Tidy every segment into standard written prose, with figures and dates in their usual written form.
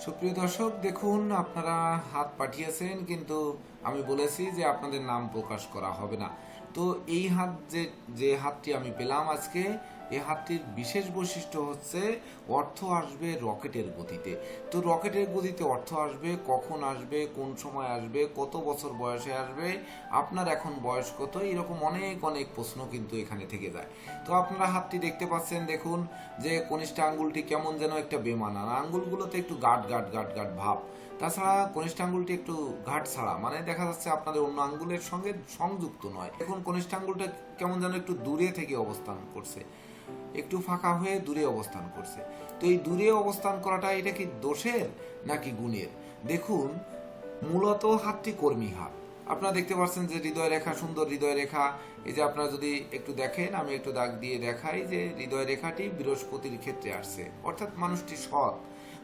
সুপ্রিয় দর্শক, দেখুন আপনারা হাত পাঠিয়েছেন, কিন্তু আমি বলেছি যে আপনাদের নাম প্রকাশ করা হবে না। তো এই হাত যে হাতটি আমি পেলাম আজকে, এই হাতটির বিশেষ বৈশিষ্ট্য হচ্ছে অর্থ আসবে রকেটের গতিতে। তো রকেটের গতিতে অর্থ আসবে, কখন আসবে, কোন সময় আসবে, কত বছর বয়সে আসবে, আপনার এখন বয়স কত, এরকম অনেক অনেক প্রশ্ন কিন্তু এখানে থেকে যায়। তো আপনারা হাতটি দেখতে পাচ্ছেন, দেখুন যে কনিষ্ঠ আঙ্গুলটি কেমন যেন একটা বেমানান, আঙ্গুলগুলোতে একটু গাঢ় গাঢ় গাঢ় গাঢ় ভাব। তাছাড়া কনিষ্ঠ আঙ্গুলটি একটু ঘাট ছাড়া, মানে দেখা যাচ্ছে আপনাদের অন্য আঙ্গুলের সঙ্গে সংযুক্ত নয়। এখন কনিষ্ঠ আঙ্গুলটা কেমন যেন একটু দূরে থেকে অবস্থান করছে, একটু ফাঁকা হয়ে দূরে অবস্থান করছে। তো এই দূরে অবস্থান করাটা এটা কি দোষের নাকি গুণের? দেখুন, মূলত হাতটি কর্মী হাত। আপনারা দেখতে পাচ্ছেন যে হৃদয় রেখা, সুন্দর হৃদয় রেখা। এই যে আপনারা যদি একটু দেখেন, আমি একটু দাগ দিয়ে দেখাই যে হৃদয় রেখাটি বৃহস্পতির ক্ষেত্রে আসছে, অর্থাৎ মানুষটি সৎ,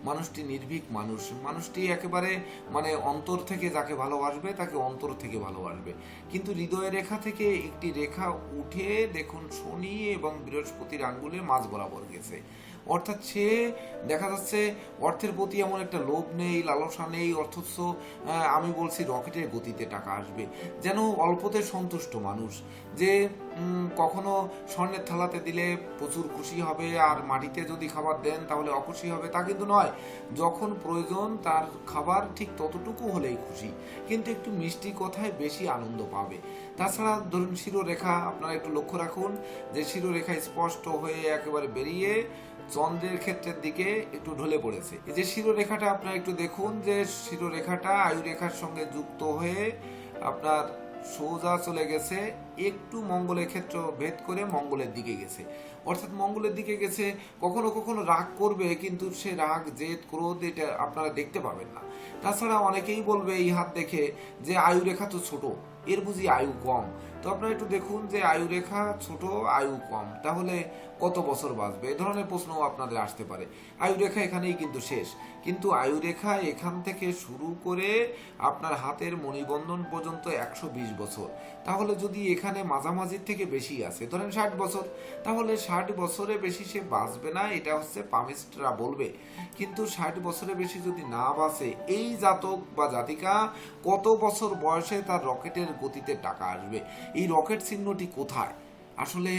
মানুষটি নির্ভীক মানুষ, মানুষটি একেবারে মানে অন্তর থেকে যাকে ভালোবাসবে তাকে অন্তর থেকে ভালোবাসবে। কিন্তু হৃদয় রেখা থেকে একটি রেখা উঠে দেখুন শনি এবং বৃহস্পতির আঙ্গুলের মাঝ বরাবর গেছে। অর্থাৎ সে দেখা যাচ্ছে অর্থের প্রতি এমন একটা লোভ নেই, লালসা নেই, অথচ আমি বলছি রকেটের গতিতে টাকা আসবে। যেন অল্পতে সন্তুষ্ট মানুষ, যে কখনো স্বর্ণের থালাতে দিলে প্রচুর খুশি হবে আর মাটিতে যদি খাবার দেন তাহলে অখুশি হবে, তা কিন্তু নয়। যখন প্রয়োজন তার খাবার ঠিক ততটুকু হলেই খুশি, কিন্তু একটু মিষ্টি কথায় বেশি আনন্দ পাবে। তাছাড়া ধরুন শিরোরেখা আপনারা একটু লক্ষ্য রাখুন যে শিরোরেখা স্পষ্ট হয়ে একেবারে বেরিয়ে চন্দ্রের ক্ষেত্রের দিকে একটু ঢলে পড়েছে। এই যে শিরোরেখাটা আপনারা একটু দেখুন যে শিরোরেখাটা আয়ুরেখার সঙ্গে যুক্ত হয়ে আপনার সোজা চলে গেছে, একটু মঙ্গলের ক্ষেত্র ভেদ করে মঙ্গলের দিকে গেছে। অর্থাৎ মঙ্গলের দিকে গেছে। কখনো কখনো রাগ করবে, কিন্তু সে রাগ জেদ ক্রোধ এটা আপনারা দেখতে পাবেন না। তাছাড়া অনেকেই বলবে এই হাত দেখে যে আয়ুরেখা তো ছোট, এর বুঝি আয়ু কম। তো আপনারা একটু দেখুন যে আয়ুরেখা ছোট, আয়ু কম, তাহলে কত বছর বাঁচবে, এ ধরনের প্রশ্ন আপনাদের আসতে পারে। আয়ুরেখা এখানেই কিন্তু শেষ, কিন্তু আয়ুরেখা এখান থেকে শুরু করে আপনার হাতের মণিবন্ধন পর্যন্ত 120 বছর। তাহলে যদি এখানে মাঝামাঝির থেকে বেশি আছে, ধরেন 60 বছর, তাহলে 60 বছরে বেশি সে বাঁচবে না, এটা হচ্ছে পামিস্টরা বলবে। কিন্তু 60 বছরে বেশি যদি না বাঁচে, এই জাতক বা জাতিকা কত বছর বয়সে তার রকেটের গতিতে টাকা আসবে, এই রকেট চিহ্নটি কোথায় আসলে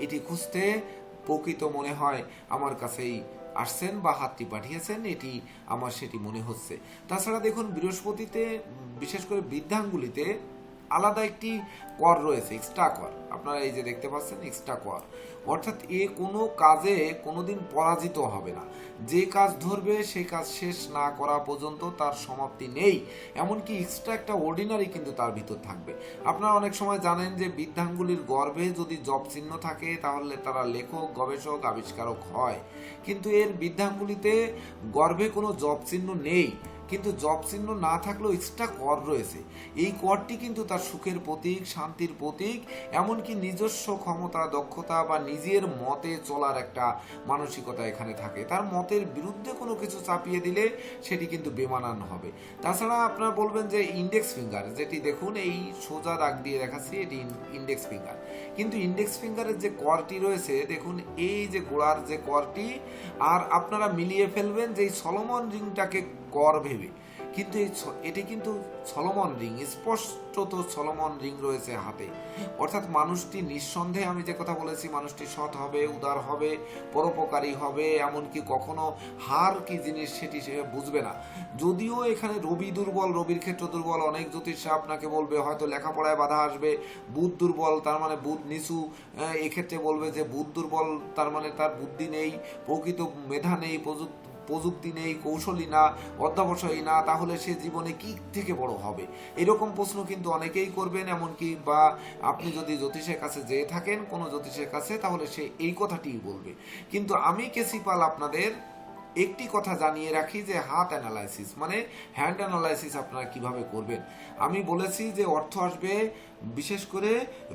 এটি খুঁজতে প্রকৃত মনে হয় আমার কাছেই আসছেন বা হাতটি পাঠিয়েছেন, এটি আমার সেটি মনে হচ্ছে। তাছাড়া দেখুন বৃহস্পতিতে বিশেষ করে বৃদ্ধাঙ্গুলিতে আলাদা একটি কর রয়েছে, এক্সট্রা কর। আপনারা এই যে দেখতে পাচ্ছেন এক্সট্রা কর, অর্থাৎ এ কোনো কাজে কোনোদিন পরাজিত হবে না। যে কাজ ধরবে সেই কাজ শেষ না করা পর্যন্ত তার সমাপ্তি নেই। এমনকি এক্সট্রা একটা অর্ডিনারি কিন্তু তার ভিতর থাকবে। আপনারা অনেক সময় জানেন যে বৃদ্ধাঙ্গুলির গর্ভে যদি জব চিহ্ন থাকে তাহলে তারা লেখক, গবেষক, আবিষ্কারক হয়। কিন্তু এর বৃদ্ধাঙ্গুলিতে গর্ভে কোনো জব চিহ্ন নেই, কিন্তু জব চিহ্ন না থাকলেও এক্সট্রা কর রয়েছে। এই করটি কিন্তু তার সুখের প্রতীক, শান্তির প্রতীক, এমনকি নিজস্ব ক্ষমতা, দক্ষতা বা নিজের মতে চলার একটা মানসিকতা এখানে থাকে। তার মতের বিরুদ্ধে কোনো কিছু চাপিয়ে দিলে সেটি কিন্তু বেমানান হবে। তাছাড়া আপনারা বলবেন যে ইন্ডেক্স ফিঙ্গার, যেটি দেখুন এই সোজা দাগ দিয়ে দেখাচ্ছি, এটি ইন্ডেক্স ফিঙ্গার। কিন্তু ইন্ডেক্স ফিঙ্গারের যে করটি রয়েছে দেখুন, এই যে গোড়ার যে করটি, আর আপনারা মিলিয়ে ফেলবেন যে এই সলোমন রিংটাকে কর ভেবে, কিন্তু এটি কিন্তু সলোমন রিং, স্পষ্টত সলোমন রিং রয়েছে হাতে। অর্থাৎ মানুষটি নিঃসন্দেহে, আমি যে কথা বলেছি, মানুষটি সৎ হবে, উদার হবে, পরোপকারী হবে, এমনকি কখনো হার কি জিনিস সেটি সে বুঝবে না। যদিও এখানে রবি দুর্বল, রবির ক্ষেত্র দুর্বল, অনেক জ্যোতিষরা আপনাকে বলবে হয়তো লেখাপড়ায় বাধা আসবে। বুধ দুর্বল, তার মানে বুধ নিচু, এক্ষেত্রে বলবে যে বুধ দুর্বল, তার মানে তার বুদ্ধি নেই, প্রকৃত মেধা নেই, প্রযুক্তি নেই, কৌশলী না, অধ্যবসায়ী না, তাহলে সে জীবনে কি থেকে বড় হবে, এরকম প্রশ্ন কিন্তু অনেকেই করবেন। এমনকি বা আপনি যদি জ্যোতিষের কাছে যেয়ে থাকেন কোনো জ্যোতিষের কাছে, তাহলে সে এই কথাটিই বলবে। কিন্তু আমি কেসিপাল আপনাদের একটি কথা জানিয়ে রাখি যে হাত অ্যানালাইসিস মানে হ্যান্ড অ্যানালাইসিস আপনারা কিভাবে করবেন। আমি বলেছি যে অর্থ আসবে বিশেষ করে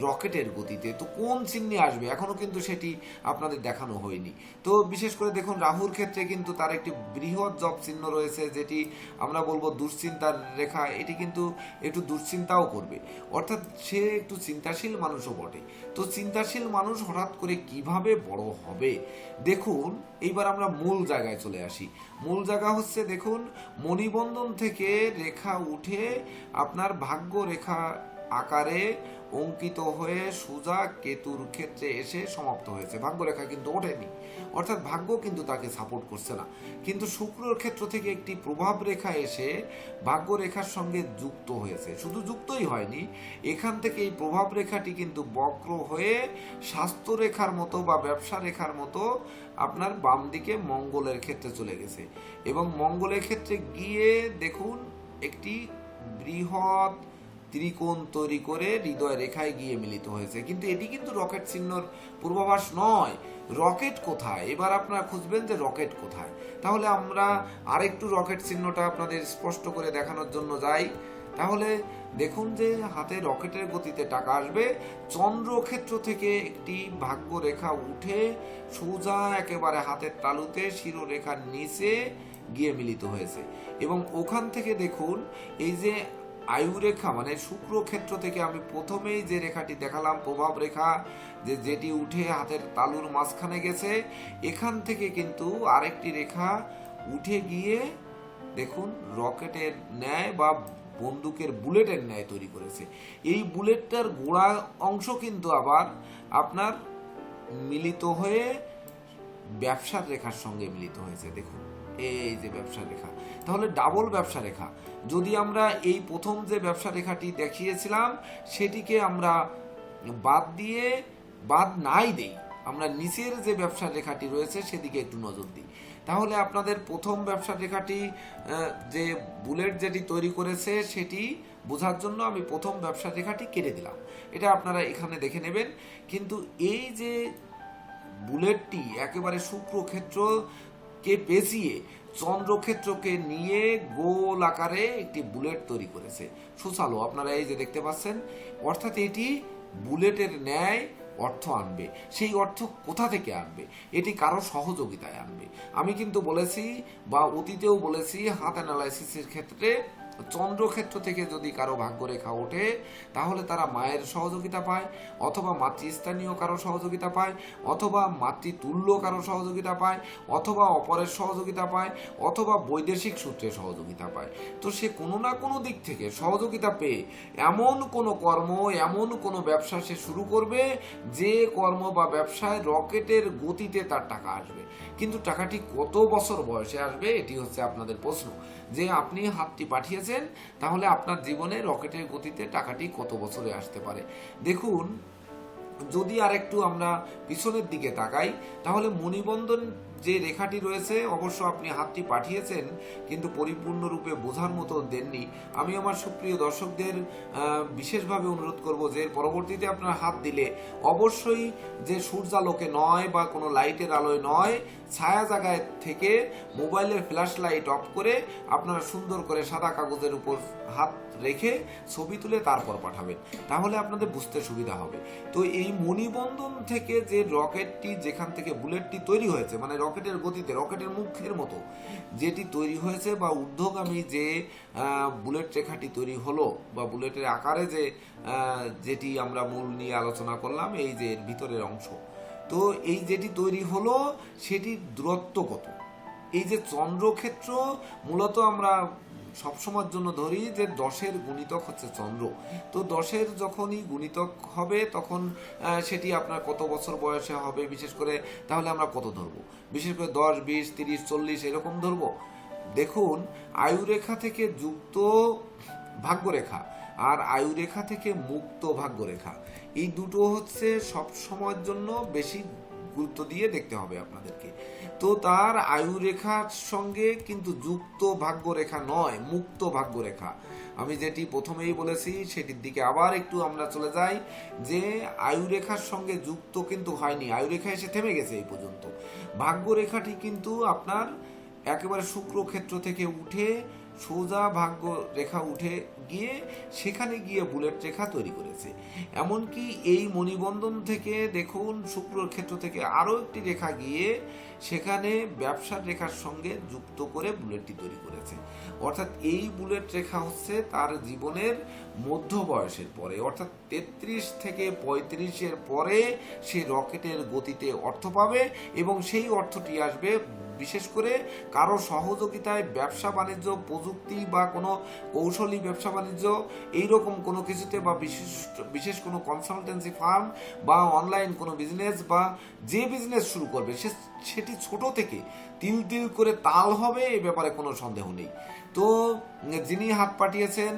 রকেটের গতিতে। তো কোন চিহ্নে আসবে এখনো কিন্তু সেটি আপনাদের দেখানো হয়নি। তো বিশেষ করে দেখুন রাহুর ক্ষেত্রে কিন্তু তার একটি বৃহৎ জব চিহ্ন রয়েছে, যেটি আমরা বলবো দুশ্চিন্তার রেখা। এটি কিন্তু একটু দুশ্চিন্তাও করবে, অর্থাৎ সে একটু চিন্তাশীল মানুষও বটে। তো চিন্তাশীল মানুষ হঠাৎ করে কিভাবে বড় হবে, দেখুন এইবার আমরা মূল জায়গায় চলে চলে আসি। মূল জায়গা হচ্ছে দেখুন, মণিবন্ধন থেকে রেখা উঠে আপনার ভাগ্য রেখা আকারে অঙ্কিত হয়ে সোজা কেতুর ক্ষেত্রে এসে সমাপ্ত হয়েছে। ভাগ্যরেখা কিন্তু ওঠেনি, অর্থাৎ ভাগ্য কিন্তু তাকে সাপোর্ট করছে না। কিন্তু শুক্রর ক্ষেত্র থেকে একটি প্রভাব রেখা এসে ভাগ্যরেখার সঙ্গে যুক্ত হয়েছে। শুধু যুক্তই হয়নি, এখান থেকে এই প্রভাব রেখাটি কিন্তু বক্র হয়ে স্বাস্থ্য রেখার মতো বা ব্যবসা রেখার মতো আপনার বাম দিকে মঙ্গলের ক্ষেত্রে চলে গেছে, এবং মঙ্গলের ক্ষেত্রে গিয়ে দেখুন একটি বৃহৎ ত্রিকোণ তৈরি করে হৃদয় রেখায় গিয়ে মিলিত হয়েছে। কিন্তু এটি কিন্তু রকেট চিহ্নর পূর্বাভাস নয়। রকেট কোথায়? এবার আপনারা খুঁজবেন যে রকেট কোথায়। তাহলে আমরা আরেকটু রকেট চিহ্নটা আপনাদের স্পষ্ট করে দেখানোর জন্য যাই। তাহলে দেখুন যে হাতে রকেটের গতিতে টাকা আসবে। চন্দ্রক্ষেত্র থেকে একটি ভাগ্য রেখা উঠে সোজা একেবারে হাতের তালুতে শিরোরেখার নিচে গিয়ে মিলিত হয়েছে, এবং ওখান থেকে দেখুন এই যে আয়ুরেখা মানে শুক্র ক্ষেত্র থেকে আমি প্রথমেই যে রেখাটি দেখালাম প্রভাব রেখা, যেটি উঠে হাতের তালুর মাঝখানে গেছে, এখান থেকে কিন্তু আরেকটি রেখা উঠে গিয়ে দেখুন রকেটের ন্যায় বা বন্দুকের বুলেটের ন্যায় তৈরি করেছে। এই বুলেটটার গোড়া অংশ কিন্তু আবার আপনার মিলিত হয়ে ব্যবসার রেখার সঙ্গে মিলিত হয়েছে। দেখুন এই যে ব্যবসা রেখা, তাহলে ডাবল ব্যবসা রেখা। যদি আমরা এই প্রথম যে ব্যবসা রেখাটি দেখিয়েছিলাম সেটিকে আমরা বাদ নাই দেই, আমরা নিচের যে ব্যবসা রেখাটি রয়েছে সেদিকে একটু নজর দিই, তাহলে আপনাদের প্রথম ব্যবসা রেখাটি যে বুলেট যেটি তৈরি করেছে সেটি বোঝার জন্য আমি প্রথম ব্যবসা রেখাটি কেটে দিলাম। এটা আপনারা এখানে দেখে নেবেন। কিন্তু এই যে বুলেটটি একেবারে শুক্র ক্ষেত্রকে পেঁচিয়ে চন্দ্রক্ষেত্রকে নিয়ে গোল আকারে একটি বুলেট তৈরি করেছে, সুচালো আপনারা এই যে দেখতে পাচ্ছেন। অর্থাৎ এটি বুলেটের ন্যায় অর্থ আনবে। সেই অর্থ কোথা থেকে আনবে? এটি কারো সহযোগিতায় আনবে। আমি কিন্তু বলেছি বা অতীতেও বলেছি, হাত অ্যানালাইসিসের ক্ষেত্রে চন্দ্রক্ষেত্র থেকে যদি কারো ভাগ্যরেখা ওঠে তাহলে তারা মায়ের সহযোগিতা পায়, অথবা মাতৃস্থানীয় কারো সহযোগিতা পায়, অথবা মাতৃতুল্য কারো সহযোগিতা পায়, অথবা অপরের সহযোগিতা পায়, অথবা বৈদেশিক সূত্রে সহযোগিতা পায়। তো সে কোনো না কোনো দিক থেকে সহযোগিতা পেয়ে এমন কোনো কর্ম, এমন কোনো ব্যবসা সে শুরু করবে যে কর্ম বা ব্যবসায় রকেটের গতিতে তার টাকা আসবে। কিন্তু টাকাটি কত বছর বয়সে আসবে এটি হচ্ছে আপনাদের প্রশ্ন। যে আপনি হাতটি পাঠিয়েছেন, তাহলে আপনার জীবনে রকেটের গতিতে টাকাটি কত বছরে আসতে পারে। দেখুন, যদি আরেকটু আমরা পিছনের দিকে তাকাই তাহলে মণিবন্ধন যে রেখাটি রয়েছে, অবশ্য আপনি হাতটি পাঠিয়েছেন কিন্তু পরিপূর্ণরূপে বোঝার মতো দেননি। আমি আমার সুপ্রিয় দর্শকদের বিশেষভাবে অনুরোধ করব যে পরবর্তীতে আপনার হাত দিলে অবশ্যই যে সূর্যালোকে নয় বা কোনো লাইটের আলোয় নয়, ছায়া জায়গায় থেকে মোবাইলের ফ্ল্যাশ লাইট অফ করে আপনারা সুন্দর করে সাদা কাগজের উপর হাত রেখে ছবি তুলে তারপর পাঠাবেন, তাহলে আপনাদের বুঝতে সুবিধা হবে। তো এই মণিবন্ধন থেকে যে রকেটটি, যেখান থেকে বুলেটটি তৈরি হয়েছে, মানে রকেটের গতিতে রকেটের মুখের মতো যেটি তৈরি হয়েছে বা ঊর্ধ্বগামী যে বুলেট রেখাটি তৈরি হলো বা বুলেটের আকারে যেটি আমরা মূল নিয়ে আলোচনা করলাম, এই যে এর ভিতরের অংশ, তো এই যেটি তৈরি হলো সেটির দূরত্ব কত? এই যে চন্দ্রক্ষেত্র, মূলত আমরা সবসময়ের জন্য ধরি যে 10-এর গুণিতক হচ্ছে চন্দ্র। তো 10-এর যখনই গুণিতক হবে তখন সেটি আপনার কত বছর বয়সে হবে বিশেষ করে, তাহলে আমরা কত ধরবো? বিশেষ করে 10, 20, 30, 40 এরকম ধরবো। দেখুন, আয়ুরেখা থেকে যুক্ত ভাগ্যরেখা আর আয়ুরেখা থেকে মুক্ত ভাগ্যরেখা, এই দুটো হচ্ছে সব সময়ের জন্য বেশি গুরুত্ব দিয়ে দেখতে হবে আপনাদেরকে। তো তার আয়ুরেখার সঙ্গে কিন্তু যুক্ত ভাগ্যরেখা নয়, মুক্ত ভাগ্যরেখা। আমি যেটি প্রথমেই বলেছি সেটির দিকে আবার একটু আমরা চলে যাই, যে আয়ুরেখার সঙ্গে যুক্ত কিন্তু হয়নি, আয়ুরেখা এসে থেমে গেছে এই পর্যন্ত। ভাগ্যরেখাটি কিন্তু আপনার একেবারে শুক্র ক্ষেত্র থেকে উঠে সোজা ভাগ্য রেখা উঠে গিয়ে সেখানে গিয়ে বুলেট রেখা তৈরি করেছে। এমনকি এই মণিবন্ধন থেকে দেখুন শুক্র ক্ষেত্র থেকে আরও একটি রেখা গিয়ে সেখানে ব্যবসার রেখার সঙ্গে যুক্ত করে বুলেটটি তৈরি করেছে। অর্থাৎ এই বুলেট রেখা হচ্ছে তার জীবনের মধ্য বয়সের পরে, অর্থাৎ 33 থেকে 35-এর পরে সে রকেটের গতিতে অর্থ পাবে, এবং সেই অর্থটি আসবে বিশেষ করে কারো সহযোগিতায় ব্যবসা বাণিজ্য, প্রযুক্তি বা কোনো কৌশলী ব্যবসা বাণিজ্য এইরকম কোনো কিছুতে, বা বিশেষ কোনো কনসালটেন্সি ফার্ম বা অনলাইন কোনো বিজনেস, বা যে বিজনেস শুরু করবে সেটি ছোট থেকে তিল তিল করে তাল হবে, এ ব্যাপারে কোনো সন্দেহ নেই। তো যিনি হাত পাঠিয়েছেন,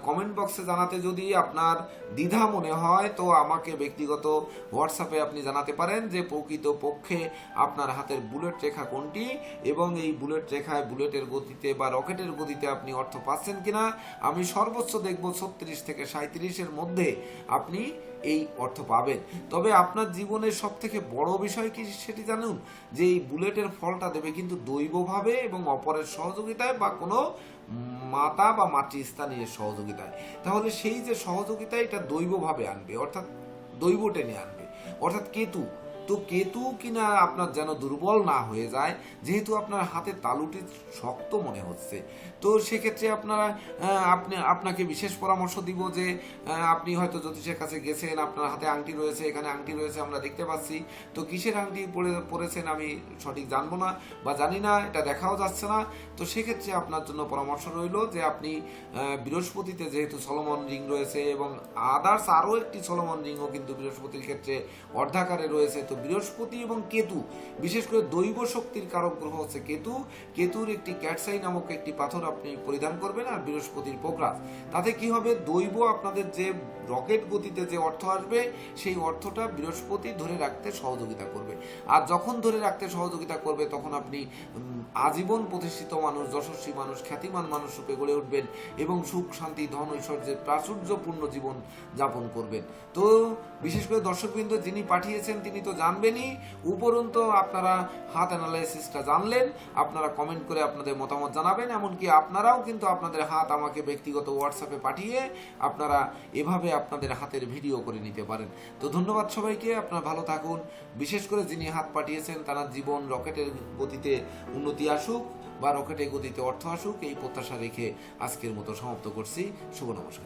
কমেন্ট বক্সে জানাতে যদি আপনার দ্বিধা মনে হয়, তো আমাকে ব্যক্তিগত হোয়াটসঅ্যাপে আপনি জানাতে পারেন যে প্রকৃত পক্ষে আপনার হাতের বুলেট রেখা কোনটি, এবং এই বুলেট রেখায় বুলেটের গতিতে বা রকেটের গতিতে আপনি অর্থ পাচ্ছেন কিনা। আমি সর্বোচ্চ দেখব 36 থেকে 37-এর মধ্যে আপনি এই অর্থ পাবেন। তবে আপনার জীবনের সব থেকে বড় বিষয় কি সেটি জানুন, যে এই বুলেটের ফলটা দেবে কিন্তু দৈবভাবে এবং অপরের সহযোগিতায় বা কোনো মাতা বা মাতৃস্থানীয় সহযোগিতায়। তাহলে সেই যে সহযোগিতা, এটা দৈবভাবে আনবে, অর্থাৎ দৈব টেনে আনবে, অর্থাৎ কেতু। তো কেতু কিনা আপনার যেন দুর্বল না হয়ে যায়, যেহেতু আপনার হাতের তালুটি শক্ত মনে হচ্ছে। তো সেক্ষেত্রে আপনাকে বিশেষ পরামর্শ দিব যে আপনি হয়তো জ্যোতিষের কাছে গেছেন, আপনার হাতে আংটি রয়েছে, এখানে আংটি রয়েছে আমরা দেখতে পাচ্ছি, তো কিসের আংটি পরেছেন আমি সঠিক জানবো না বা জানি না, এটা দেখাও যাচ্ছে না। তো সেক্ষেত্রে আপনার জন্য পরামর্শ রইল যে আপনি বৃহস্পতিতে যেহেতু সলোমন রিং রয়েছে, এবং আদার্স আরও একটি সলোমন রিংও কিন্তু বৃহস্পতির ক্ষেত্রে অর্ধাকারে রয়েছে। তো বৃহস্পতি এবং কেতু, বিশেষ করে দৈব শক্তির কারক গ্রহ হচ্ছে কেতু। কেতুর একটি ক্যাটসাই নামক একটি পাথর আপনি পরিধান করবেন, আর বৃহস্পতির পোকরাজ। তাতে কি হবে, দৈব আপনাদের যে রকেট গতিতে যে অর্থ আসবে, সেই অর্থটা বৃহস্পতি ধরে রাখতে সহযোগিতা করবে। আর যখন ধরে রাখতে সহযোগিতা করবে, তখন আপনি আজীবন প্রতিষ্ঠিত মানুষ, যশস্বী মানুষ, খ্যাতিমান মানুষ রূপে গড়ে উঠবেন, এবং সুখ শান্তি ধন ঐশ্বর্যের প্রাচুর্যপূর্ণ জীবন যাপন করবেন। তো বিশেষ করে দর্শকবৃন্দ যিনি পাঠিয়েছেন তিনি তো জানবেনই, উপরন্তু আপনারা হাত অ্যানালাইসিসটা জানলেন, আপনারা কমেন্ট করে আপনাদের মতামত জানাবেন। এমনকি আপনারাও কিন্তু আপনাদের হাত আমাকে ব্যক্তিগত হোয়াটসঅ্যাপে পাঠিয়ে আপনারা এভাবে আপনাদের হাতের ভিডিও করে নিতে পারেন। তো ধন্যবাদ সবাইকে, আপনারা ভালো থাকুন। বিশেষ করে যিনি হাত পাঠিয়েছেন তারা জীবন রকেটের গতিতে উন্নতি আসুক, বা রকেটের গতিতে অর্থ আসুক, এই প্রত্যাশা রেখে আজকের মতো সমাপ্ত করছি। শুভ নমস্কার।